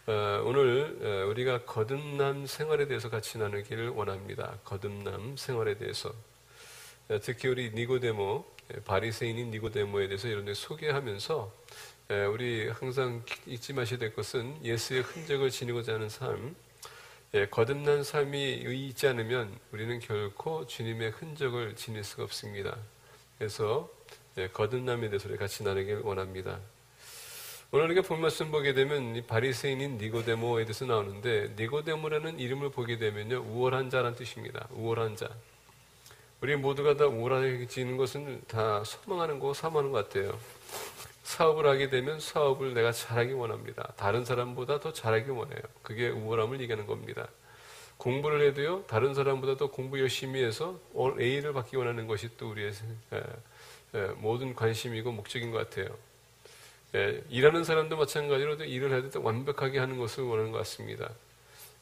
오늘 우리가 거듭남 생활에 대해서 같이 나누기를 원합니다. 거듭남 생활에 대해서. 특히 우리 니고데모, 바리새인인 니고데모에 대해서 여러분들 소개하면서 우리 항상 잊지 마셔야 될 것은 예수의 흔적을 지니고자 하는 삶, 거듭난 삶이 있지 않으면 우리는 결코 주님의 흔적을 지닐 수가 없습니다. 그래서 거듭남에 대해서 우리 같이 나누기를 원합니다. 오늘 우리가 본 말씀 보게 되면 이 바리새인인 니고데모에 대해서 나오는데, 니고데모라는 이름을 보게 되면요, 우월한 자라는 뜻입니다. 우월한 자. 우리 모두가 다 우월해지는 것은 다 소망하는 거, 사모하는 것 같아요. 사업을 하게 되면 사업을 내가 잘하기 원합니다. 다른 사람보다 더 잘하기 원해요. 그게 우월함을 얘기하는 겁니다. 공부를 해도요, 다른 사람보다 더 공부 열심히 해서 A를 받기 원하는 것이 또 우리의 모든 관심이고 목적인 것 같아요. 일하는 사람도 마찬가지로 일을 해도 또 완벽하게 하는 것을 원하는 것 같습니다.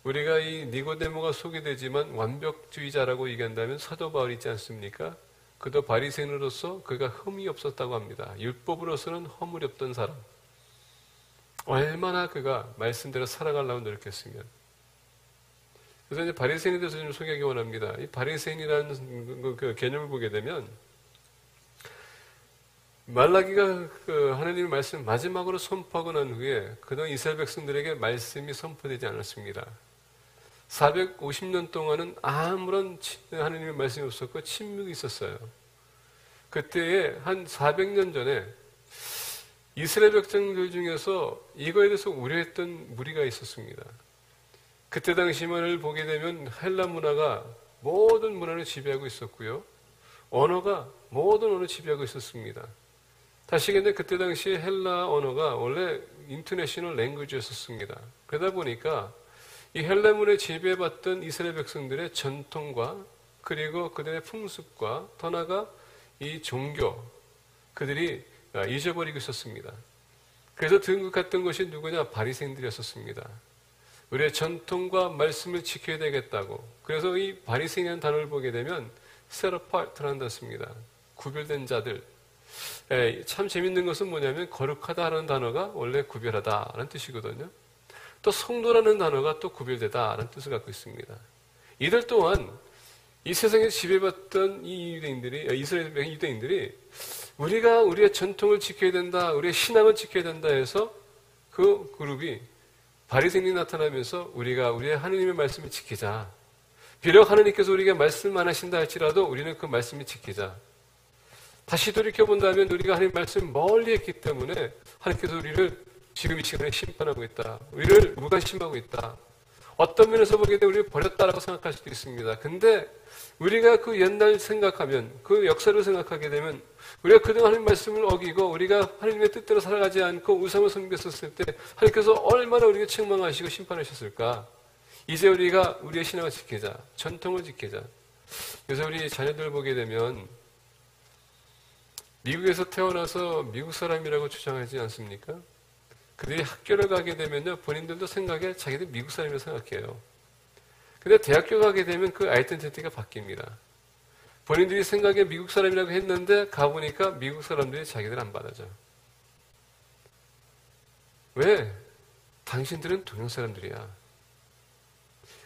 우리가 이 니고데모가 소개되지만 완벽주의자라고 얘기한다면 사도 바울이 있지 않습니까? 그도 바리새인으로서 그가 흠이 없었다고 합니다. 율법으로서는 허물이 없던 사람. 얼마나 그가 말씀대로 살아가려고 노력했으면. 그래서 이제 바리새인에 대해서 좀 소개하기 원합니다. 이 바리새인이라는 그 개념을 보게 되면 말라기가 하나님의 말씀 마지막으로 선포하고 난 후에 그동안 이스라엘 백성들에게 말씀이 선포되지 않았습니다. 450년 동안은 아무런 하나님의 말씀이 없었고 침묵이 있었어요. 그때에 한 400년 전에 이스라엘 백성들 중에서 이거에 대해서 우려했던 무리가 있었습니다. 그때 당시만을 보게 되면 헬라 문화가 모든 문화를 지배하고 있었고요. 언어가 모든 언어를 지배하고 있었습니다. 다시 근데 그때 당시 헬라 언어가 원래 인터내셔널 랭귀지였었습니다. 그러다 보니까 이 헬라문에 지배받던 이스라엘 백성들의 전통과 그리고 그들의 풍습과 더 나아가 이 종교, 그들이 잊어버리고 있었습니다. 그래서 등극했던 것이 누구냐? 바리새인들이었었습니다. 우리의 전통과 말씀을 지켜야 되겠다고. 그래서 이 바리새인이라는 단어를 보게 되면 set apart라는 단어입니다. 구별된 자들. 참 재밌는 것은 뭐냐면 거룩하다라는 단어가 원래 구별하다라는 뜻이거든요. 또 성도라는 단어가 또 구별되다라는 뜻을 갖고 있습니다. 이들 또한 이 세상에 지배받던 이 유대인들이, 이스라엘 유대인들이 우리가 우리의 전통을 지켜야 된다, 우리의 신앙을 지켜야 된다 해서 그 그룹이 바리새인이 나타나면서 우리가 우리의 하느님의 말씀을 지키자. 비록 하느님께서 우리에게 말씀 안 하신다 할지라도 우리는 그 말씀을 지키자. 다시 돌이켜본다면 우리가 하나님의 말씀을 멀리 했기 때문에 하나님께서 우리를 지금 이 시간에 심판하고 있다. 우리를 무관심하고 있다. 어떤 면에서 보게 되면 우리를 버렸다라고 생각할 수도 있습니다. 근데 우리가 그 옛날 생각하면, 그 역사를 생각하게 되면 우리가 그동안 하나님의 말씀을 어기고 우리가 하나님의 뜻대로 살아가지 않고 우상을 섬겼었을 때 하나님께서 얼마나 우리를 책망하시고 심판하셨을까. 이제 우리가 우리의 신앙을 지키자. 전통을 지키자. 그래서 우리 자녀들 보게 되면 미국에서 태어나서 미국 사람이라고 주장하지 않습니까? 그들이 학교를 가게 되면요, 본인들도 생각에 자기들 미국 사람이라고 생각해요. 근데 대학교 가게 되면 그 아이덴티티가 바뀝니다. 본인들이 생각에 미국 사람이라고 했는데 가보니까 미국 사람들이 자기들 안 받아줘. 왜? 당신들은 동양 사람들이야.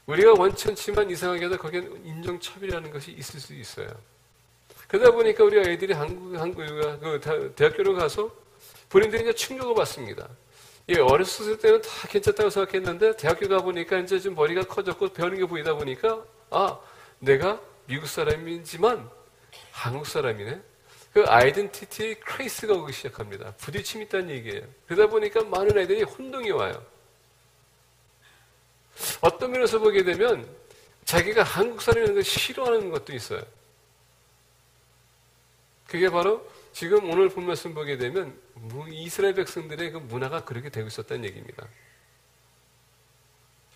우리가 원천치만 이상하게도 거기엔 인종차별이라는 것이 있을 수 있어요. 그러다 보니까 우리 아이들이 대학교를 가서 본인들이 이제 충격을 받습니다. 어렸을 때는 다 괜찮다고 생각했는데 대학교 가보니까 이제 좀 머리가 커졌고 배우는 게 보이다 보니까 내가 미국 사람이지만 한국 사람이네. 그 아이덴티티 크레이스가 오기 시작합니다. 부딪힘이 있다는 얘기예요. 그러다 보니까 많은 아이들이 혼동이 와요. 어떤 면에서 보게 되면 자기가 한국 사람이라는 걸 싫어하는 것도 있어요. 그게 바로 지금 오늘 본 말씀 보게 되면 이스라엘 백성들의 그 문화가 그렇게 되고 있었다는 얘기입니다.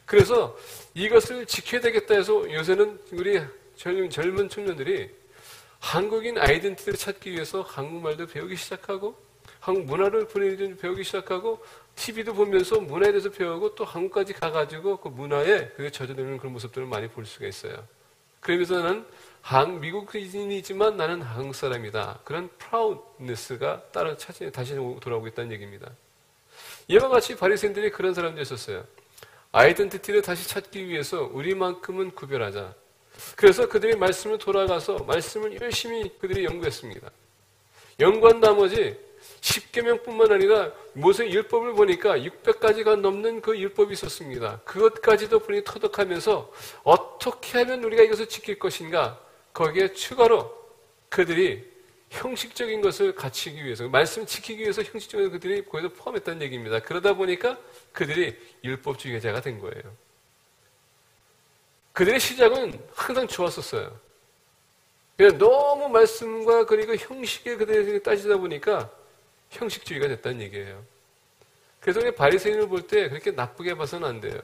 그래서 이것을 지켜야 되겠다 해서 요새는 우리 젊은 청년들이 한국인 아이덴티티를 찾기 위해서 한국말도 배우기 시작하고 한국 문화를 배우기 시작하고 TV도 보면서 문화에 대해서 배우고 또 한국까지 가가지고 그 문화에 그게 젖어드는 그런 모습들을 많이 볼 수가 있어요. 그러면서 나는 미국인이지만 나는 한국 사람이다. 그런 프라우드네스가 다시 돌아오고 있다는 얘기입니다. 이와 같이 바리새인들이 그런 사람들이었어요. 아이덴티티를 다시 찾기 위해서 우리만큼은 구별하자. 그래서 그들이 말씀을 돌아가서 말씀을 열심히 그들이 연구했습니다. 연구한 나머지 10계명뿐만 아니라 모세 율법을 보니까 600가지가 넘는 그 율법이 있었습니다. 그것까지도 보니 터득하면서 어떻게 하면 우리가 이것을 지킬 것인가, 거기에 추가로 그들이 형식적인 것을 갖추기 위해서, 말씀을 지키기 위해서 형식적인 것을 그들이 거기서 포함했다는 얘기입니다. 그러다 보니까 그들이 율법주의자가 된 거예요. 그들의 시작은 항상 좋았었어요. 그냥 너무 말씀과 그리고 형식에 그들이 따지다 보니까 형식주의가 됐다는 얘기예요. 그래서 우리 바리새인을 볼 때 그렇게 나쁘게 봐서는 안 돼요.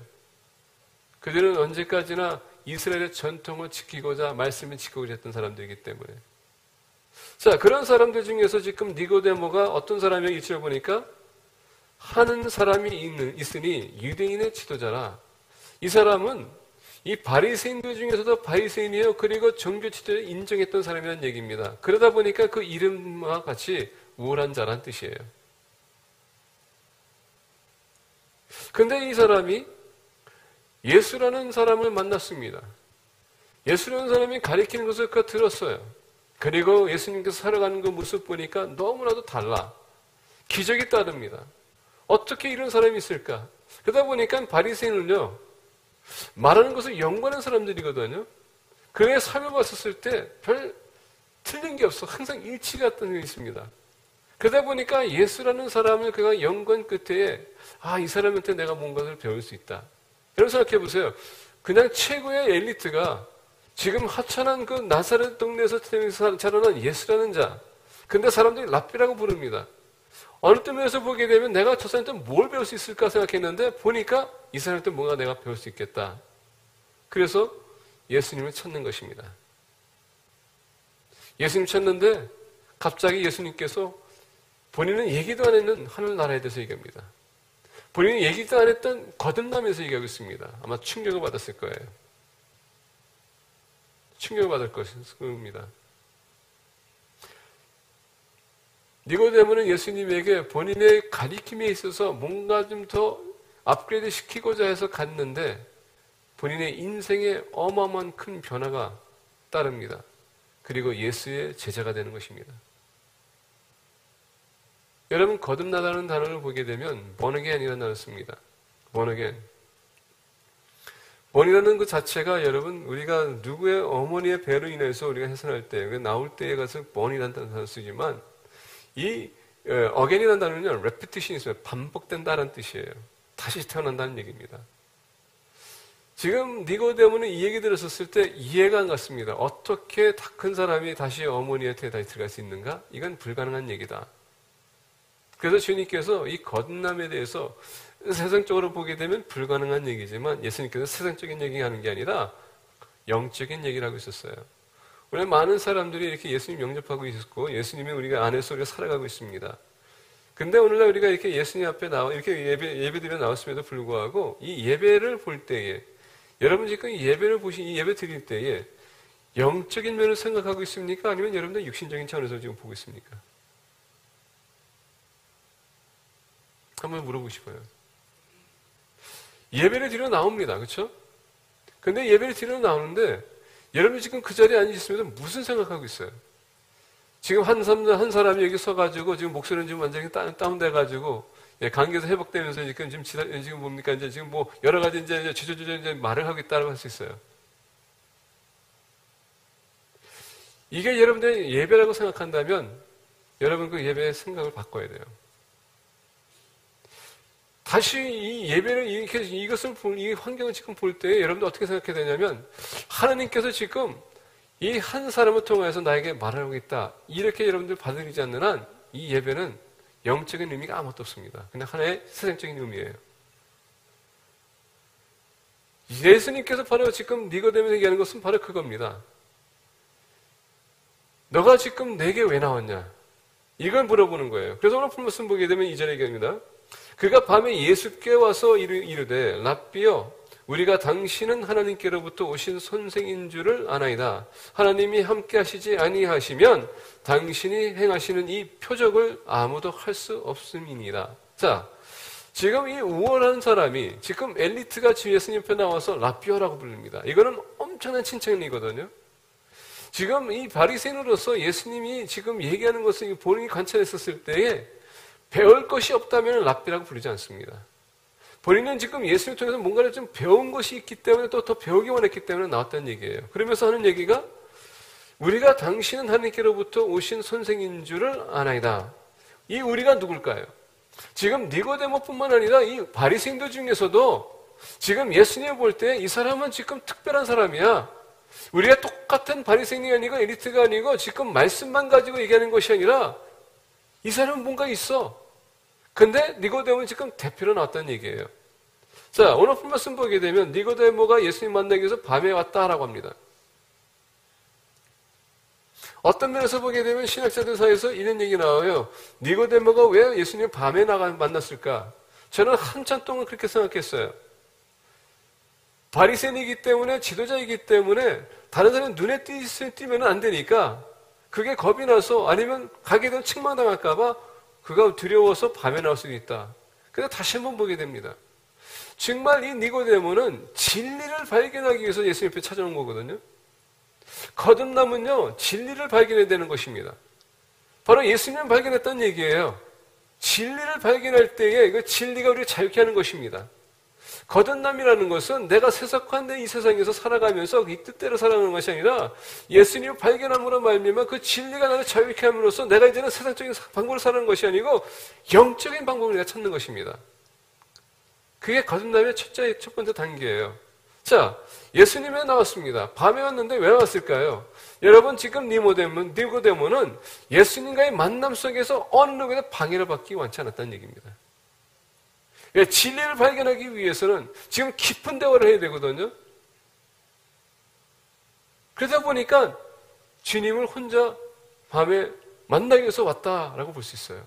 그들은 언제까지나 이스라엘의 전통을 지키고자 말씀을 지키고자 했던 사람들이기 때문에. 자, 그런 사람들 중에서 지금 니고데모가 어떤 사람이 이치를 보니까 하는 사람이 있으니 유대인의 지도자라. 이 사람은 이 바리새인들 중에서도 바리새인이에요. 그리고 종교 지도를 인정했던 사람이라는 얘기입니다. 그러다 보니까 그 이름과 같이 우월한 자란 뜻이에요. 근데 이 사람이 예수라는 사람을 만났습니다. 예수라는 사람이 가리키는 것을 그가 들었어요. 그리고 예수님께서 살아가는 그 모습 보니까 너무나도 달라. 기적이 따릅니다. 어떻게 이런 사람이 있을까? 그러다 보니까 바리새인은요, 말하는 것을 연구하는 사람들이거든요. 그의 삶을 봤었을 때 별 틀린 게 없어. 항상 일치가 같은 게 있습니다. 그러다 보니까 예수라는 사람을 그가 연구한 끝에 이 사람한테 내가 뭔가를 배울 수 있다. 여러분 생각해 보세요. 그냥 최고의 엘리트가 지금 하찮은 그 나사렛 동네에서 자라난 예수라는 자. 근데 사람들이 랍비라고 부릅니다. 어느 때문에서 보게 되면 내가 저 사람한테 뭘 배울 수 있을까 생각했는데 보니까 이 사람한테 뭔가 내가 배울 수 있겠다. 그래서 예수님을 찾는 것입니다. 예수님 찾는데 갑자기 예수님께서 본인은 얘기도 안 했는 하늘나라에 대해서 얘기합니다. 본인은 얘기도 안 했던 거듭남에서 얘기하고 있습니다. 아마 충격을 받았을 거예요. 충격을 받을 것입니다. 니고데모는 예수님에게 본인의 가리킴에 있어서 뭔가 좀 더 업그레이드 시키고자 해서 갔는데 본인의 인생에 어마어마한 큰 변화가 따릅니다. 그리고 예수의 제자가 되는 것입니다. 여러분, 거듭나다는 단어를 보게 되면 born-again이라는 단어를 씁니다. born-again. born이라는 그 자체가 여러분, 우리가 누구의 어머니의 배로 인해서 우리가 해석할 때, 나올 때에 가서 born이라는 단어를 쓰지만 이 again이라는 단어는요, repetition이 있어요. 반복된다는 뜻이에요. 다시 태어난다는 얘기입니다. 지금 니고데모는 이 얘기 들었을 때 이해가 안 갔습니다. 어떻게 다 큰 사람이 다시 어머니한테 다시 들어갈 수 있는가? 이건 불가능한 얘기다. 그래서 주님께서 이 거듭남에 대해서 세상적으로 보게 되면 불가능한 얘기지만 예수님께서 세상적인 얘기하는 게 아니라 영적인 얘기를 하고 있었어요. 원래 많은 사람들이 이렇게 예수님 영접하고 있었고 예수님이 우리가 안에서 우리가 살아가고 있습니다. 근데 오늘날 우리가 이렇게 예수님 앞에 이렇게 예배드려 나왔음에도 불구하고 이 예배를 볼 때에 여러분 지금 이 예배 드릴 때에 영적인 면을 생각하고 있습니까? 아니면 여러분들 육신적인 차원에서 지금 보고 있습니까? 한번 물어보고 싶어요. 예배를 드려 나옵니다. 그렇죠? 근데 예배를 드려 나오는데 여러분이 지금 그 자리에 앉으시면 무슨 생각하고 있어요? 지금 한 사람이 여기 서가지고 지금 목소리는 지금 완전히 다운돼가지고 감기에서 회복되면서 지금 뭡니까? 이제 지금 뭐 여러 가지 이제 주저주저 말을 하고 있다고 할 수 있어요. 이게 여러분들이 예배라고 생각한다면 여러분 그 예배의 생각을 바꿔야 돼요. 다시 이 예배를 이 환경을 지금 볼 때 여러분들 어떻게 생각해야 되냐면 하나님께서 지금 이 한 사람을 통해서 나에게 말하고 있다. 이렇게 여러분들 받아들이지 않는 한 이 예배는 영적인 의미가 아무것도 없습니다. 그냥 하나의 세상적인 의미예요. 예수님께서 바로 지금 니고데모에게 얘기하는 것은 바로 그겁니다. 너가 지금 내게 왜 나왔냐? 이걸 물어보는 거예요. 그래서 오늘 말씀 보게 되면 2절에 얘기합니다. 그가 밤에 예수께 와서 이르되 랍비여 우리가 당신은 하나님께로부터 오신 선생인 줄을 아나이다. 하나님이 함께 하시지 아니하시면 당신이 행하시는 이 표적을 아무도 할 수 없음이니라. 자, 지금 이 우월한 사람이 지금 엘리트가 주 예수님 옆에 나와서 라비어라고 부릅니다. 이거는 엄청난 칭찬이거든요. 지금 이 바리새인으로서 예수님이 지금 얘기하는 것을 본인이 관찰했었을 때에 배울 것이 없다면 랍비라고 부르지 않습니다. 본인은 지금 예수님을 통해서 뭔가를 좀 배운 것이 있기 때문에 또 더 배우기 원했기 때문에 나왔다는 얘기예요. 그러면서 하는 얘기가 우리가 당신은 하나님께로부터 오신 선생인 줄을 아나이다. 이 우리가 누굴까요? 지금 니고데모뿐만 아니라 이 바리새인들 중에서도 지금 예수님을 볼 때 이 사람은 지금 특별한 사람이야. 우리가 똑같은 바리새인이 아니고 엘리트가 아니고 지금 말씀만 가지고 얘기하는 것이 아니라 이 사람은 뭔가 있어. 근데 니고데모는 지금 대표로 나왔다는 얘기예요. 자, 오늘 말씀 보게 되면 니고데모가 예수님 만나기 위해서 밤에 왔다라고 합니다. 어떤 면에서 보게 되면 신학자들 사이에서 이런 얘기 나와요. 니고데모가 왜 예수님 밤에 만났을까? 저는 한참 동안 그렇게 생각했어요. 바리새인이기 때문에 지도자이기 때문에 다른 사람이 눈에 띄면 안 되니까 그게 겁이 나서 아니면 가게 되면 책망당할까 봐 그가 두려워서 밤에 나올 수도 있다. 그래서 다시 한번 보게 됩니다. 정말 이 니고데모는 진리를 발견하기 위해서 예수님 옆에 찾아온 거거든요. 거듭남은요, 진리를 발견해야 되는 것입니다. 바로 예수님을 발견했다는 얘기예요. 진리를 발견할 때에 그 진리가 우리를 자유케 하는 것입니다. 거듭남이라는 것은 내가 세속한 이 세상에서 살아가면서 이 뜻대로 살아가는 것이 아니라 예수님을 발견함으로 말미암아 그 진리가 나를 자유케 함으로써 내가 이제는 세상적인 방법으로 사는 것이 아니고 영적인 방법을 내가 찾는 것입니다. 그게 거듭남의 첫 번째 단계예요. 자, 예수님에 나왔습니다. 밤에 왔는데 왜 왔을까요? 여러분, 지금 니고데모는 예수님과의 만남 속에서 어느 누구에도 방해를 받기 원치 않았다는 얘기입니다. 진리를 발견하기 위해서는 지금 깊은 대화를 해야 되거든요. 그러다 보니까 주님을 혼자 밤에 만나기 위해서 왔다라고 볼 수 있어요.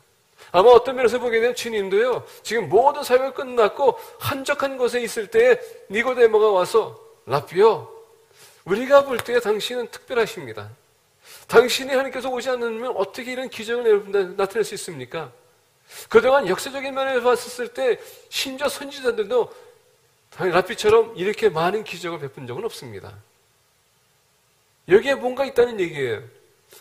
아마 어떤 면에서 보게 되면 주님도요, 지금 모든 사역이 끝났고 한적한 곳에 있을 때에 니고데모가 와서 라비어, 우리가 볼 때에 당신은 특별하십니다. 당신이 하나님께서 오지 않으면 어떻게 이런 기적을 나타낼 수 있습니까? 그동안 역사적인 면에서 봤을 때 심지어 선지자들도 라비처럼 이렇게 많은 기적을 베푼 적은 없습니다. 여기에 뭔가 있다는 얘기예요.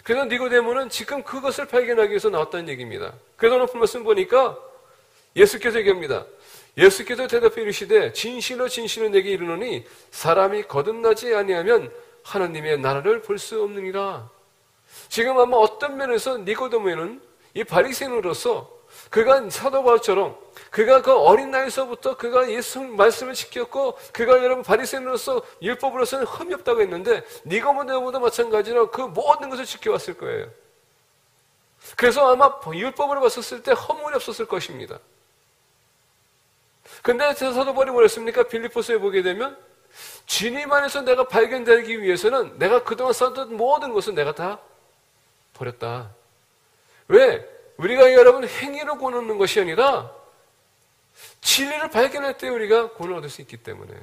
그래서 니고데모는 지금 그것을 발견하기 위해서 나왔다는 얘기입니다. 그래서 오늘 말씀 보니까 예수께서 얘기합니다. 예수께서 대답해 이르시되 진실로 진실로 내게 이르노니 사람이 거듭나지 아니하면 하나님의 나라를 볼 수 없느니라. 지금 아마 어떤 면에서 니고데모는 이 바리새인으로서 그가 사도 바울처럼 그가 그 어린 나이에서부터 그가 예수 말씀을 지켰고 그가 여러분 바리새인으로서 율법으로서는 흠이 없다고 했는데 니고데모도 마찬가지로 그 모든 것을 지켜왔을 거예요. 그래서 아마 율법으로 봤었을 때 허물이 없었을 것입니다. 근데 사도 바울이 뭐랬습니까? 빌립보서에 보게 되면 주님 안에서 내가 발견되기 위해서는 내가 그동안 쌓았던 모든 것은 내가 다 버렸다. 왜? 우리가 여러분 행위로 구원 얻는 것이 아니라 진리를 발견할 때 우리가 구원을 얻을 수 있기 때문에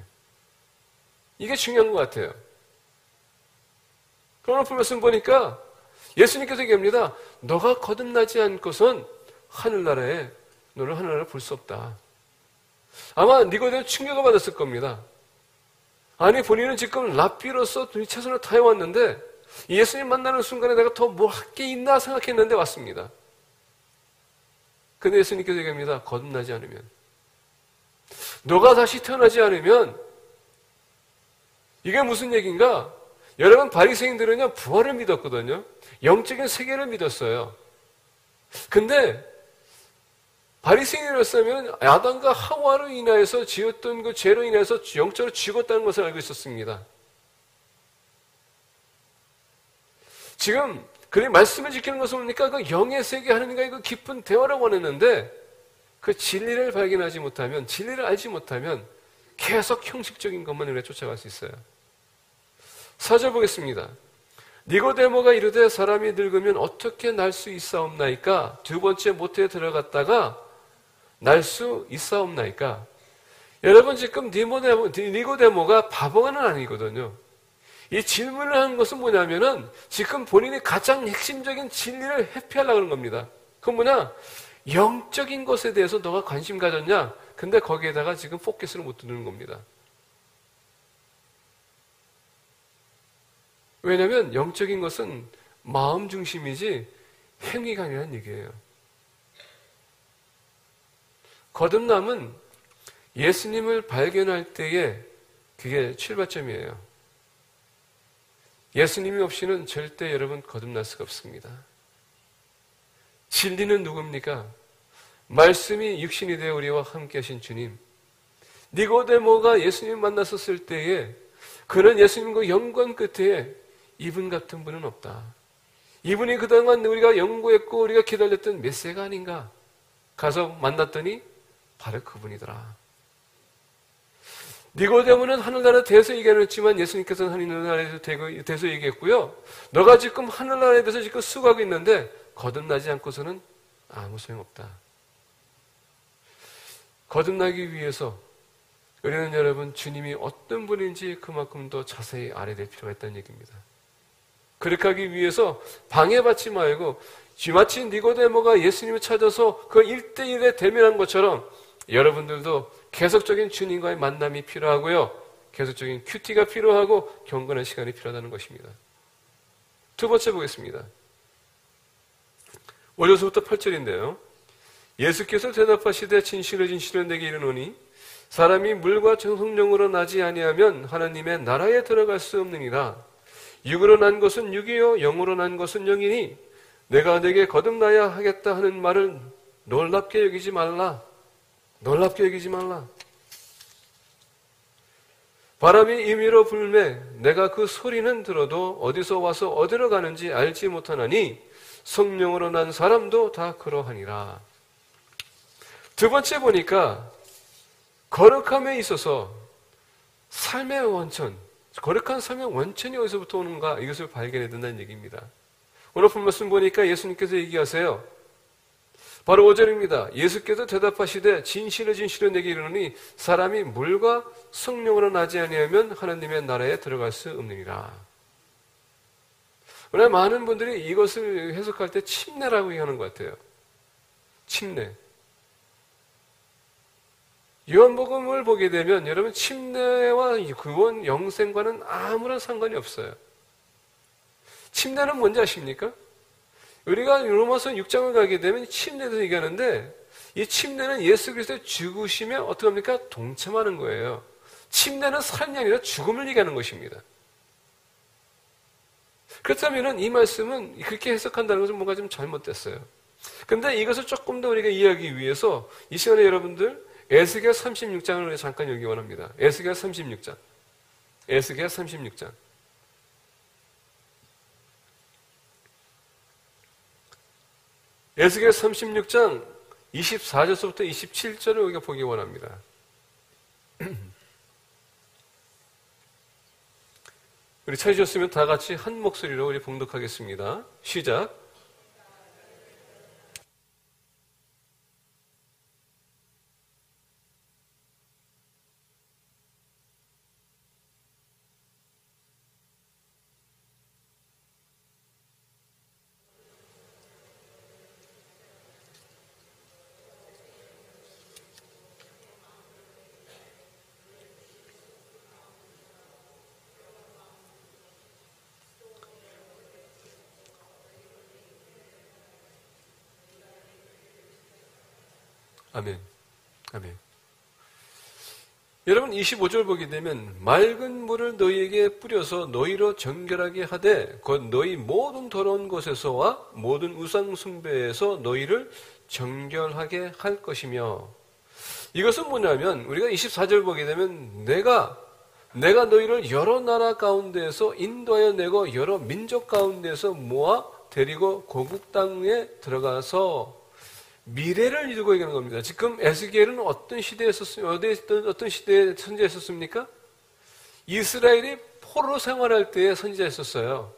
이게 중요한 것 같아요. 그러나 말씀 보니까 예수님께서 얘기합니다. 너가 거듭나지 않고선 하늘나라에 너를 하늘나라를 볼 수 없다. 아마 니고데모 충격을 받았을 겁니다. 아니 본인은 지금 랍비로서 최선을 다해왔는데 예수님 만나는 순간에 내가 더 뭐 할 게 있나 생각했는데 왔습니다. 근데 예수님께서 얘기합니다. 거듭나지 않으면 너가 다시 태어나지 않으면 이게 무슨 얘기인가? 여러분 바리새인들은요 부활을 믿었거든요. 영적인 세계를 믿었어요. 근데 바리새인이었으면 아담과 하와로 인하여서 지었던 그 죄로 인해서 영적으로 죽었다는 것을 알고 있었습니다. 지금 그의 말씀을 지키는 것을 보니까 그 영의 세계 하나님과의 그 깊은 대화를 원했는데 그 진리를 발견하지 못하면 진리를 알지 못하면 계속 형식적인 것만 우리가 쫓아갈 수 있어요. 4절 보겠습니다. 니고데모가 이르되 사람이 늙으면 어떻게 날 수 있사옵나이까? 두 번째 모태에 들어갔다가 날 수 있사옵나이까? 여러분 지금 니고데모가 바보는 아니거든요. 이 질문을 하는 것은 뭐냐면은 지금 본인이 가장 핵심적인 진리를 회피하려고 하는 겁니다. 그건 뭐냐? 영적인 것에 대해서 너가 관심 가졌냐? 근데 거기에다가 지금 포커스를 못 두는 겁니다. 왜냐하면 영적인 것은 마음 중심이지 행위가 아니라는 얘기예요. 거듭남은 예수님을 발견할 때에 그게 출발점이에요. 예수님이 없이는 절대 여러분 거듭날 수가 없습니다. 진리는 누굽니까? 말씀이 육신이 되어 우리와 함께 하신 주님. 니고데모가 예수님 만났었을 때에 그는 예수님과 영광 끝에 이분 같은 분은 없다. 이분이 그동안 우리가 연구했고 우리가 기다렸던 메시아가 아닌가? 가서 만났더니 바로 그분이더라. 니고데모는 하늘나라에 대해서 얘기했지만 예수님께서는 하늘나라에 대해서 얘기했고요. 너가 지금 하늘나라에 대해서 지금 수고하고 있는데 거듭나지 않고서는 아무 소용없다. 거듭나기 위해서 우리는 여러분 주님이 어떤 분인지 그만큼 더 자세히 알아야 될 필요가 있다는 얘기입니다. 그렇게 하기 위해서 방해받지 말고 마치 니고데모가 예수님을 찾아서 그 1대1에 대면한 것처럼 여러분들도 계속적인 주님과의 만남이 필요하고요. 계속적인 큐티가 필요하고 경건한 시간이 필요하다는 것입니다. 두 번째 보겠습니다. 5절부터 8절인데요. 예수께서 대답하시되 진실을 내게 이르노니 사람이 물과 성령으로 나지 아니하면 하나님의 나라에 들어갈 수 없느니라. 육으로 난 것은 육이요 영으로 난 것은 영이니 내가 내게 거듭나야 하겠다 하는 말을 놀랍게 여기지 말라. 놀랍게 여기지 말라. 바람이 임의로 불매 내가 그 소리는 들어도 어디서 와서 어디로 가는지 알지 못하나니 성령으로 난 사람도 다 그러하니라. 두 번째 보니까 거룩함에 있어서 삶의 원천, 거룩한 삶의 원천이 어디서부터 오는가 이것을 발견해야 된다는 얘기입니다. 오늘 본 말씀 보니까 예수님께서 얘기하세요. 바로 5절입니다. 예수께서 대답하시되 진실을 내게 이르노니 사람이 물과 성령으로 나지 아니하면 하나님의 나라에 들어갈 수 없느니라. 오늘 많은 분들이 이것을 해석할 때 침례라고 얘기하는 것 같아요. 침례. 요한복음을 보게 되면 여러분 침례와 구원 영생과는 아무런 상관이 없어요. 침례는 뭔지 아십니까? 우리가 로마서 6장을 가게 되면 침례도 얘기하는데 이 침례는 예수 그리스도의 죽으심에 어떻게 합니까? 동참하는 거예요. 침례는 삶이 아니라 죽음을 얘기하는 것입니다. 그렇다면 이 말씀은 그렇게 해석한다는 것은 뭔가 좀 잘못됐어요. 그런데 이것을 조금 더 우리가 이해하기 위해서 이 시간에 여러분들 에스겔 36장을 잠깐 읽기 원합니다. 에스겔 36장. 에스겔 36장. 에스겔 36장 24절부터 27절을 우리가 보기 원합니다. 우리 찾으셨으면 다 같이 한 목소리로 우리 봉독하겠습니다. 시작. 아멘. 아멘. 여러분 25절 보게 되면 맑은 물을 너희에게 뿌려서 너희로 정결하게 하되 곧 너희 모든 더러운 것에서와 모든 우상 숭배에서 너희를 정결하게 할 것이며 이것은 뭐냐면 우리가 24절 보게 되면 내가 너희를 여러 나라 가운데에서 인도하여 내고 여러 민족 가운데에서 모아 데리고 고국 땅에 들어가서 미래를 이루고 얘기하는 겁니다. 지금 에스겔은 어떤 시대에 선지자였습니까? 이스라엘이 포로 생활할 때에 선지자였었어요.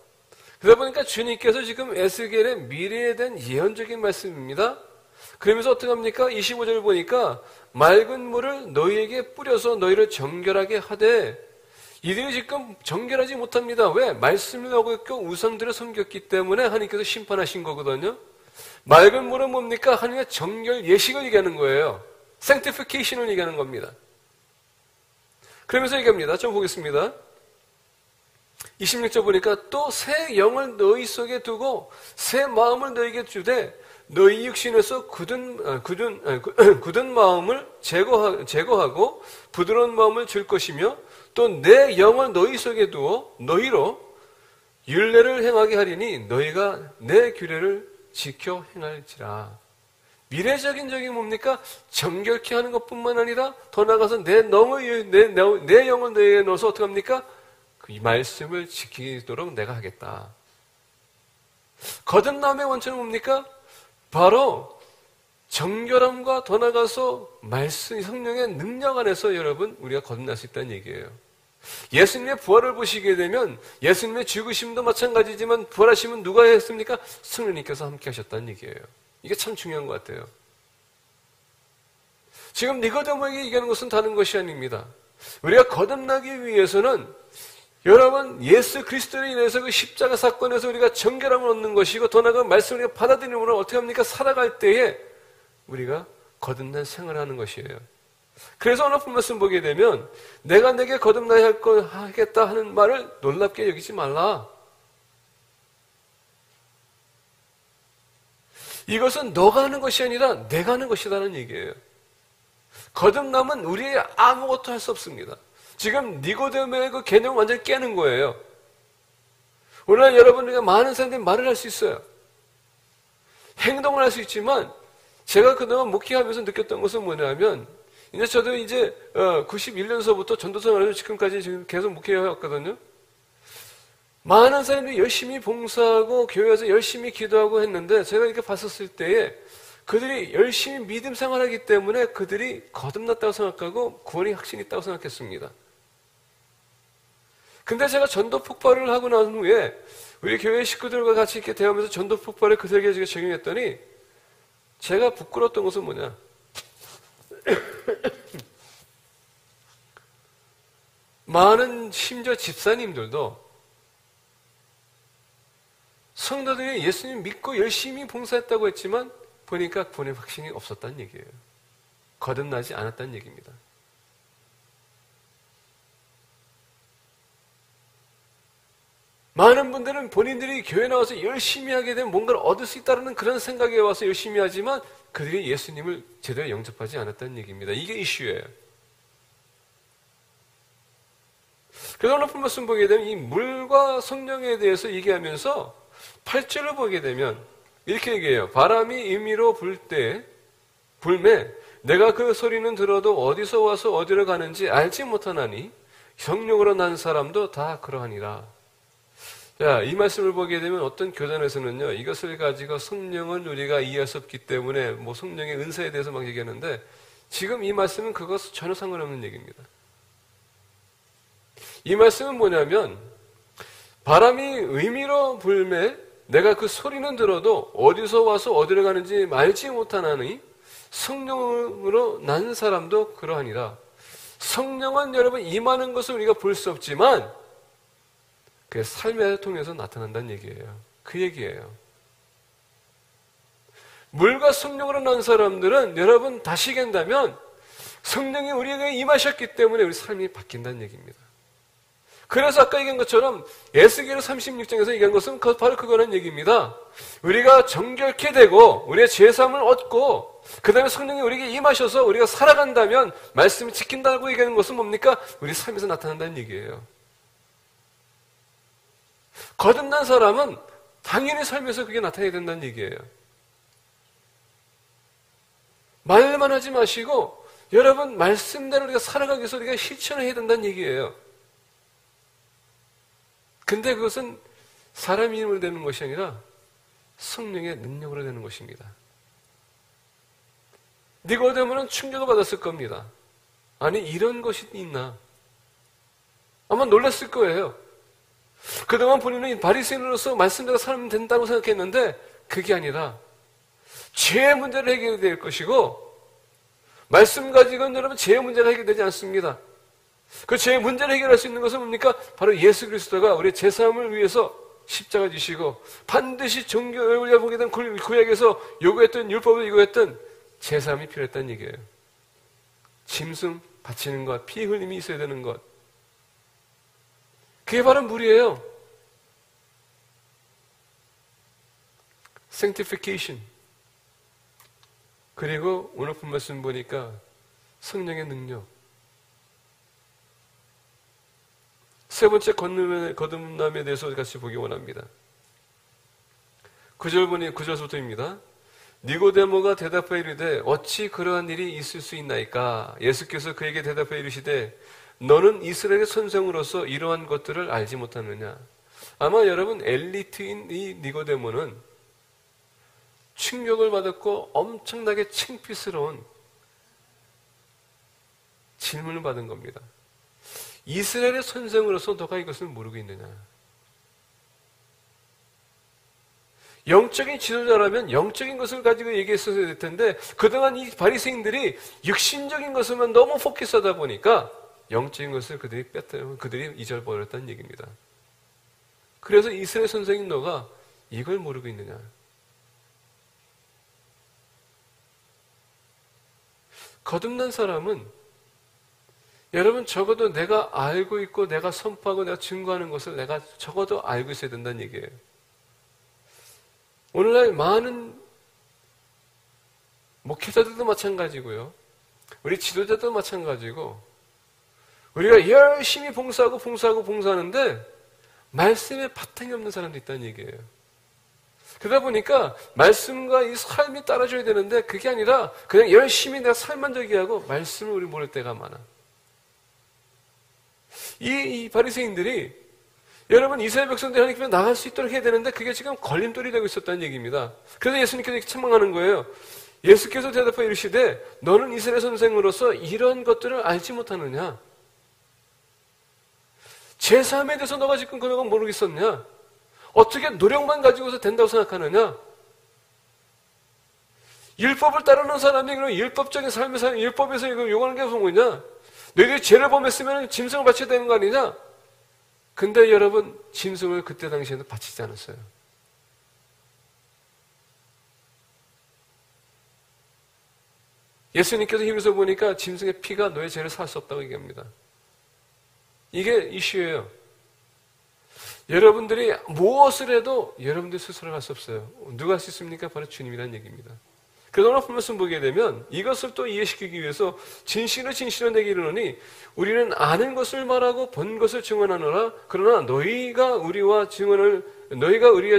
그러다 보니까 주님께서 지금 에스겔의 미래에 대한 예언적인 말씀입니다. 그러면서 어떻게 합니까? 25절을 보니까 맑은 물을 너희에게 뿌려서 너희를 정결하게 하되 이들이 지금 정결하지 못합니다. 왜? 말씀을 하고 있고 우상들을 섬겼기 때문에 하나님께서 심판하신 거거든요. 맑은 물은 뭡니까? 하나님의 정결 예식을 얘기하는 거예요. sanctification을 얘기하는 겁니다. 그러면서 얘기합니다. 좀 보겠습니다. 26절 보니까 또 새 영을 너희 속에 두고 새 마음을 너희에게 주되 너희 육신에서 굳은 마음을 제거하고 부드러운 마음을 줄 것이며 또 내 영을 너희 속에 두어 너희로 율례를 행하게 하리니 너희가 내 규례를 지켜 행할지라. 미래적인 적이 뭡니까? 정결케 하는 것뿐만 아니라 더 나아가서 내 영을 너희에 넣어서 어떻게 합니까? 이 말씀을 지키도록 내가 하겠다. 거듭남의 원천은 뭡니까? 바로 정결함과 더 나아가서 말씀, 성령의 능력 안에서 여러분 우리가 거듭날 수 있다는 얘기예요. 예수님의 부활을 보시게 되면 예수님의 죽으심도 마찬가지지만 부활하심은 누가 했습니까? 성령님께서 함께 하셨다는 얘기예요. 이게 참 중요한 것 같아요. 지금 니고데모에게 얘기하는 것은 다른 것이 아닙니다. 우리가 거듭나기 위해서는 여러분 예수 그리스도로 인해서 그 십자가 사건에서 우리가 정결함을 얻는 것이고 더 나아가 말씀을 우리가 받아들이므로 어떻게 합니까? 살아갈 때에 우리가 거듭난 생활을 하는 것이에요. 그래서 오늘 말씀 보게 되면 내가 내게 거듭나야 하겠다 하는 말을 놀랍게 여기지 말라. 이것은 너가 하는 것이 아니라 내가 하는 것이라는 얘기예요. 거듭남은 우리의 아무것도 할 수 없습니다. 지금 니고데모의 그 개념을 완전히 깨는 거예요. 오늘날 여러분들과 많은 사람들이 말을 할 수 있어요. 행동을 할 수 있지만 제가 그동안 목회하면서 느꼈던 것은 뭐냐면 이제 저도 이제 91년서부터 전도생활을 지금까지 지금 계속 목회해왔거든요. 많은 사람들이 열심히 봉사하고 교회에서 열심히 기도하고 했는데 제가 이렇게 봤었을 때에 그들이 열심히 믿음 생활하기 때문에 그들이 거듭났다고 생각하고 구원이 확신이 있다고 생각했습니다. 근데 제가 전도 폭발을 하고 난 후에 우리 교회 식구들과 같이 이렇게 대하면서 전도 폭발을 그들에게 적용했더니 제가 부끄러웠던 것은 뭐냐? 많은 심지어 집사님들도 성도들이 예수님 믿고 열심히 봉사했다고 했지만 보니까 구원의 확신이 없었다는 얘기예요. 거듭나지 않았다는 얘기입니다. 많은 분들은 본인들이 교회 나와서 열심히 하게 되면 뭔가를 얻을 수 있다는 그런 생각에 와서 열심히 하지만 그들이 예수님을 제대로 영접하지 않았다는 얘기입니다. 이게 이슈예요. 그래서 오늘 말씀 보게 되면 이 물과 성령에 대해서 얘기하면서 8절을 보게 되면 이렇게 얘기해요. 바람이 임의로 불매 내가 그 소리는 들어도 어디서 와서 어디로 가는지 알지 못하나니 성령으로 난 사람도 다 그러하니라. 자, 이 말씀을 보게 되면 어떤 교단에서는요, 이것을 가지고 성령은 우리가 이해할 수 없기 때문에 뭐 성령의 은사에 대해서 막 얘기하는데 지금 이 말씀은 그것과 전혀 상관없는 얘기입니다. 이 말씀은 뭐냐면 바람이 의미로 불매 내가 그 소리는 들어도 어디서 와서 어디로 가는지 알지 못하나니 성령으로 난 사람도 그러하니라. 성령은 여러분 임하는 것을 우리가 볼 수 없지만 그 삶을 통해서 나타난다는 얘기예요. 그 얘기예요. 물과 성령으로 난 사람들은 여러분 다시 얘기한다면 성령이 우리에게 임하셨기 때문에 우리 삶이 바뀐다는 얘기입니다. 그래서 아까 얘기한 것처럼 에스겔 36장에서 얘기한 것은 바로 그거라는 얘기입니다. 우리가 정결케 되고 우리의 죄사함을 얻고 그 다음에 성령이 우리에게 임하셔서 우리가 살아간다면 말씀을 지킨다고 얘기하는 것은 뭡니까? 우리 삶에서 나타난다는 얘기예요. 거듭난 사람은 당연히 삶에서 그게 나타나야 된다는 얘기예요. 말만 하지 마시고 여러분 말씀대로 우리가 살아가기 위해서 우리가 실천을 해야 된다는 얘기예요. 근데 그것은 사람 이름으로 되는 것이 아니라 성령의 능력으로 되는 것입니다. 니고데모는 충격을 받았을 겁니다. 아니 이런 것이 있나? 아마 놀랐을 거예요. 그동안 본인은 바리새인으로서 말씀대로 살면 된다고 생각했는데 그게 아니라 죄의 문제를 해결해야 될 것이고 말씀 가지고는 여러분 죄의 문제가 해결되지 않습니다. 그 죄의 문제를 해결할 수 있는 것은 뭡니까? 바로 예수 그리스도가 우리의 죄사함을 위해서 십자가 지시고 반드시 우리가 보게 된 구약에서 요구했던 율법을 요구했던 제사함이 필요했다는 얘기예요. 짐승 바치는 것, 피 흘림이 있어야 되는 것. 그게 바로 물이에요. sanctification. 그리고 오늘 본 말씀 보니까 성령의 능력. 세 번째 거듭남에 대해서 같이 보기 원합니다. 9절부터입니다. 니고데모가 대답하여 이르되 어찌 그러한 일이 있을 수 있나이까? 예수께서 그에게 대답하여 이르시되 너는 이스라엘의 선생으로서 이러한 것들을 알지 못하느냐? 아마 여러분 엘리트인 이 니고데모는 충격을 받았고 엄청나게 창피스러운 질문을 받은 겁니다. 이스라엘의 선생으로서 너가 이것을 모르고 있느냐? 영적인 지도자라면 영적인 것을 가지고 얘기했어야 될 텐데 그동안 이 바리새인들이 육신적인 것을만 너무 포커스하다 보니까 영적인 것을 그들이 잊어버렸다는 얘기입니다. 그래서 이스라엘 선생인 너가 이걸 모르고 있느냐? 거듭난 사람은 여러분 적어도 내가 알고 있고 내가 선포하고 내가 증거하는 것을 내가 적어도 알고 있어야 된다는 얘기예요. 오늘날 많은 목회자들도 마찬가지고요. 우리 지도자도 마찬가지고 우리가 열심히 봉사하는데 말씀에 바탕이 없는 사람도 있다는 얘기예요. 그러다 보니까 말씀과 이 삶이 따라줘야 되는데 그게 아니라 그냥 열심히 내가 삶만 저기하고 말씀을 우리 모를 때가 많아. 이 바리새인들이 여러분 이스라엘 백성들이 하나님께 나갈 수 있도록 해야 되는데 그게 지금 걸림돌이 되고 있었다는 얘기입니다. 그래서 예수님께서 이렇게 책망하는 거예요. 예수께서 대답하여 이르시되 너는 이스라엘 선생으로서 이런 것들을 알지 못하느냐? 제3에 대해서 너가 지금 그런 건 모르겠었냐? 어떻게 노력만 가지고서 된다고 생각하느냐? 율법을 따르는 사람이 그럼 율법적인 삶의 사람, 율법에서 이거 요구하는 게 무슨 거냐? 너희들이 죄를 범했으면 짐승을 바쳐야 되는 거 아니냐? 근데 여러분, 짐승을 그때 당시에는 바치지 않았어요. 예수님께서 히브리서 보니까 짐승의 피가 너의 죄를 살 수 없다고 얘기합니다. 이게 이슈예요. 여러분들이 무엇을 해도 여러분들 스스로 할 수 없어요. 누가 할 수 있습니까? 바로 주님이라는 얘기입니다. 그래서 오늘 말씀 보게 되면 이것을 또 이해시키기 위해서 진실을 내게 이르노니 우리는 아는 것을 말하고 본 것을 증언하노라. 그러나 너희가 우리의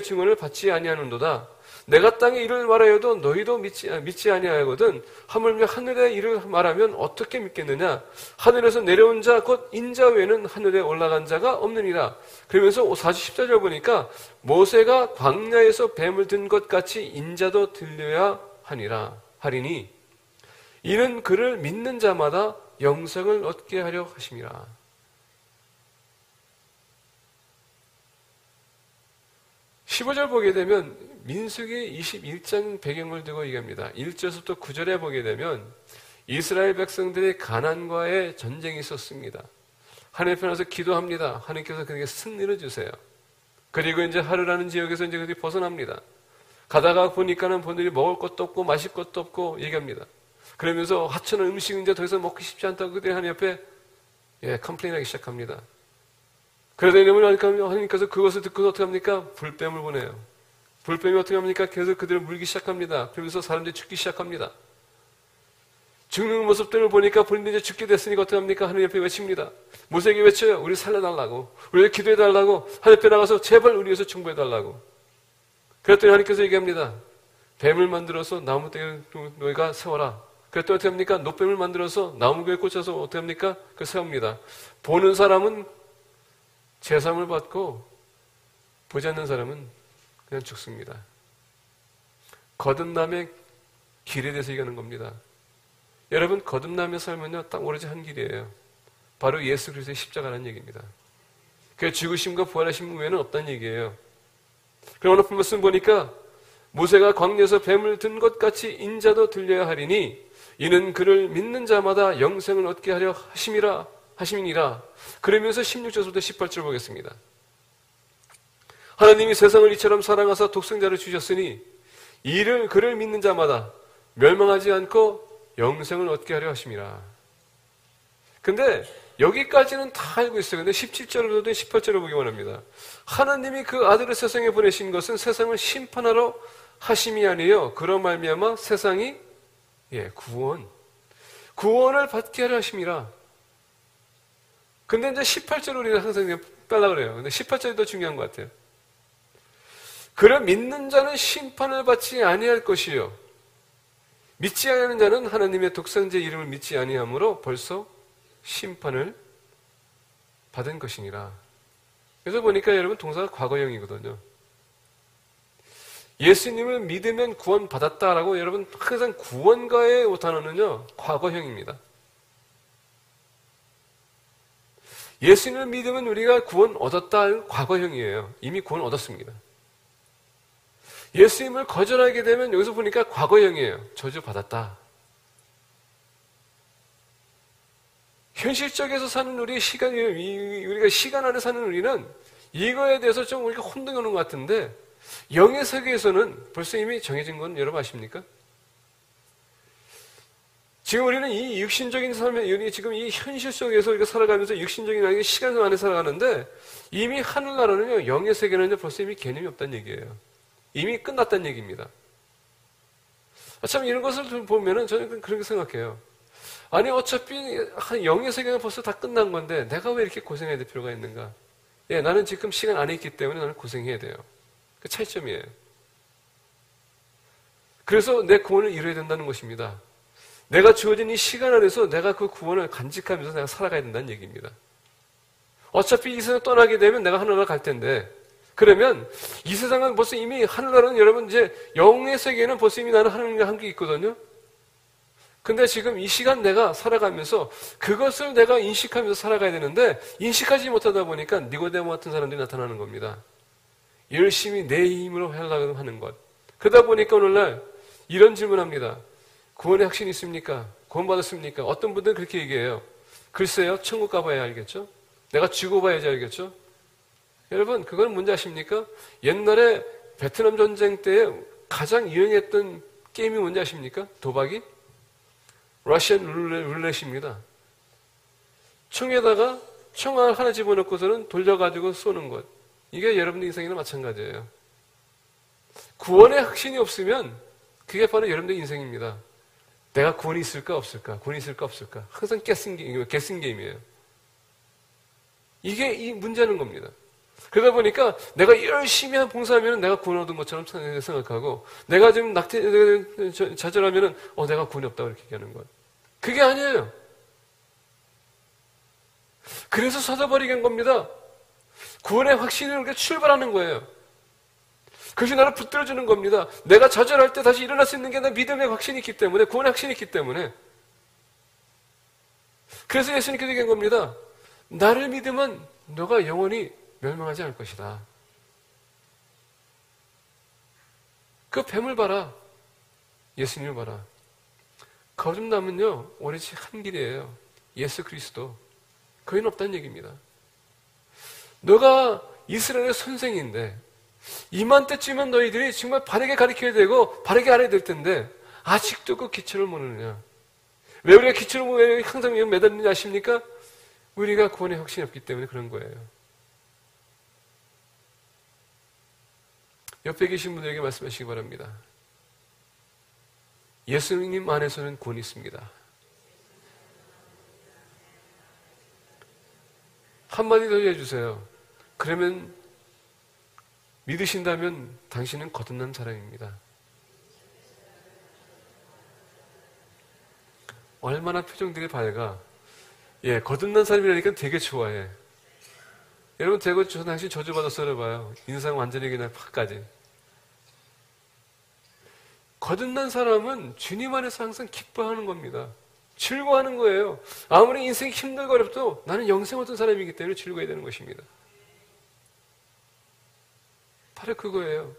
증언을 받지 아니하는도다. 내가 땅의 일을 말하여도 너희도 믿지 아니하거든. 하물며 하늘의 일을 말하면 어떻게 믿겠느냐? 하늘에서 내려온 자 곧 인자 외에는 하늘에 올라간 자가 없느니라. 그러면서 14절 보니까 모세가 광야에서 뱀을 든 것 같이 인자도 들려야 하리니 이는 그를 믿는 자마다 영생을 얻게 하려 하심이라. (15절) 보게 되면 민수기 21장 배경을 두고 얘기합니다. 1절부터 9절에 보게 되면 이스라엘 백성들의 가나안과의 전쟁이 있었습니다. 하나님 편에서 기도합니다. 하나님께서 그에게 승리를 주세요. 그리고 이제 하루라는 지역에서 이제 그들이 벗어납니다. 가다가 보니까는 본인이 먹을 것도 없고 마실 것도 없고 얘기합니다. 그러면서 하찮은 음식은 이제 더 이상 먹기 쉽지 않다고 그들이 하나님 앞에 컴플레인하기 시작합니다. 그러다 보니까 하나님께서 그것을 듣고 어떻게 합니까? 불뱀을 보내요. 불뱀이 어떻게 합니까? 계속 그들을 물기 시작합니다. 그러면서 사람들이 죽기 시작합니다. 죽는 모습들을 보니까 본인들이 이제 죽게 됐으니까 어떻게 합니까? 하나님 앞에 외칩니다. 모세에게 외쳐요. 우리 살려달라고. 우리를 기도해달라고. 하나님 앞에 나가서 제발 우리 위해서 충고해달라고. 그랬더니 하나님께서 얘기합니다. 뱀을 만들어서 나무떼를 너희가 세워라. 그랬더니 어떻게 합니까? 노뱀을 만들어서 나무에 꽂혀서 어떻게 합니까? 그 세웁니다. 보는 사람은 제삼을 받고 보지 않는 사람은 그냥 죽습니다. 거듭남의 길에 대해서 얘기하는 겁니다. 여러분, 거듭남의 삶은요, 딱 오로지 한 길이에요. 바로 예수 그리스도의 십자가라는 얘기입니다. 그 죽으심과 부활하심 외에는 없다는 얘기예요. 그럼 오늘 말씀 보니까 모세가 광야에서 뱀을 든 것 같이 인자도 들려야 하리니 이는 그를 믿는 자마다 영생을 얻게 하려 하심이니라. 그러면서 16절부터 18절 보겠습니다. 하나님이 세상을 이처럼 사랑하사 독생자를 주셨으니 이를 그를 믿는 자마다 멸망하지 않고 영생을 얻게 하려 하심이라. 근데 여기까지는 다 알고 있어요. 근데 17절을 보든 18절을 보기 원합니다. 하나님이 그 아들을 세상에 보내신 것은 세상을 심판하러 하심이 아니에요. 그로 말미암아 세상이 구원을 받게 하려 하심이라. 근데 이제 18절을 우리가 항상 빼려고 그래요. 근데 18절이 더 중요한 것 같아요. 그를 믿는 자는 심판을 받지 아니할 것이요. 믿지 아니하는 자는 하나님의 독생자 이름을 믿지 아니하므로 벌써 심판을 받은 것이니라. 그래서 보니까 여러분 동사가 과거형이거든요. 예수님을 믿으면 구원 받았다라고 여러분 항상 구원과의 단어는요 과거형입니다. 예수님을 믿으면 우리가 구원 얻었다 과거형이에요. 이미 구원 얻었습니다. 예수님을 거절하게 되면 여기서 보니까 과거형이에요. 저주 받았다. 현실적에서 사는 우리의 우리가 시간 안에 사는 우리는 이거에 대해서 좀 우리가 혼동하는 것 같은데 영의 세계에서는 벌써 이미 정해진 건 여러분 아십니까? 지금 우리는 이 육신적인 삶에, 지금 이 현실 속에서 우리가 살아가면서 육신적인 시간 안에 살아가는데 이미 하늘나라는요, 영의 세계는 벌써 이미 개념이 없다는 얘기예요. 이미 끝났다는 얘기입니다. 참 이런 것을 보면은 저는 그렇게 생각해요. 아니 어차피 영의 세계는 벌써 다 끝난 건데 내가 왜 이렇게 고생해야 될 필요가 있는가? 나는 지금 시간 안에 있기 때문에 나는 고생해야 돼요. 그 차이점이에요. 그래서 내 구원을 이루어야 된다는 것입니다. 내가 주어진 이 시간 안에서 내가 그 구원을 간직하면서 내가 살아가야 된다는 얘기입니다. 어차피 이 세상 떠나게 되면 내가 하늘나라 갈 텐데 그러면 이 세상은 벌써 이미 하늘나라는 여러분 이제 영의 세계는 벌써 이미 나는 하늘과 함께 있거든요. 근데 지금 이 시간 내가 살아가면서 그것을 내가 인식하면서 살아가야 되는데 인식하지 못하다 보니까 니고데모 같은 사람들이 나타나는 겁니다. 열심히 내 힘으로 하려고 하는 것. 그러다 보니까 오늘날 이런 질문합니다. 구원의 확신이 있습니까? 구원 받았습니까? 어떤 분들은 그렇게 얘기해요. 글쎄요, 천국 가봐야 알겠죠? 내가 죽어봐야지 알겠죠? 여러분, 그건 뭔지 아십니까? 옛날에 베트남 전쟁 때 가장 유행했던 게임이 뭔지 아십니까? 도박이? 러시안 룰렛입니다. 총에다가 총알 하나 집어넣고서는 돌려가지고 쏘는 것. 이게 여러분들 인생이나 마찬가지예요. 구원의 확신이 없으면 그게 바로 여러분들 인생입니다. 내가 구원이 있을까 없을까? 구원이 있을까 없을까? 항상 게싱 게임이에요. 이게 이 문제는 겁니다. 그러다 보니까 내가 열심히 봉사하면 내가 구원 얻은 것처럼 생각하고 내가 지금 좌절하면 내가 구원이 없다고 이렇게 얘기하는 것. 그게 아니에요. 그래서 쏟아버리게 한 겁니다. 구원의 확신을 이렇게 출발하는 거예요. 그것이 나를 붙들어주는 겁니다. 내가 좌절할 때 다시 일어날 수 있는 게 내 믿음의 확신이 있기 때문에, 구원의 확신이 있기 때문에. 그래서 예수님께서 얘기한 겁니다. 나를 믿으면 너가 영원히 멸망하지 않을 것이다. 그 뱀을 봐라. 예수님을 봐라. 거듭남은요, 오로지 한 길이에요. 예수 그리스도. 거긴 없다는 얘기입니다. 너가 이스라엘의 선생인데 이맘때쯤은 너희들이 정말 바르게 가르쳐야 되고 바르게 알아야 될 텐데 아직도 그 기초를 모르느냐. 왜 우리가 기초를 항상 매달리는지 아십니까? 우리가 구원의 확신이 없기 때문에 그런 거예요. 옆에 계신 분들에게 말씀하시기 바랍니다. 예수님 안에서는 구원이 있습니다. 한마디 더 해주세요. 그러면 믿으신다면 당신은 거듭난 사람입니다. 얼마나 표정들이 밝아. 거듭난 사람이라니까 되게 좋아해. 여러분, 대고 당신 저주받았어 그래봐요. 인상 완전히 그냥 팍까지. 거듭난 사람은 주님 안에서 항상 기뻐하는 겁니다. 즐거워하는 거예요. 아무리 인생이 힘들고 어렵도 나는 영생 얻은 사람이기 때문에 즐거워야 되는 것입니다. 바로 그거예요.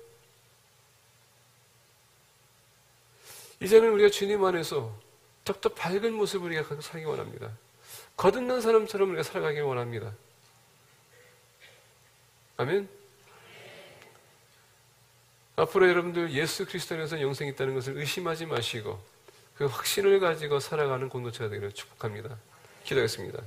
이제는 우리가 주님 안에서 더욱더 밝은 모습을 우리가 살기 원합니다. 거듭난 사람처럼 우리가 살아가길 원합니다. 아멘? 앞으로 여러분들 예수 그리스도 안에서 영생이 있다는 것을 의심하지 마시고 그 확신을 가지고 살아가는 공동체가 되기를 축복합니다. 기도하겠습니다.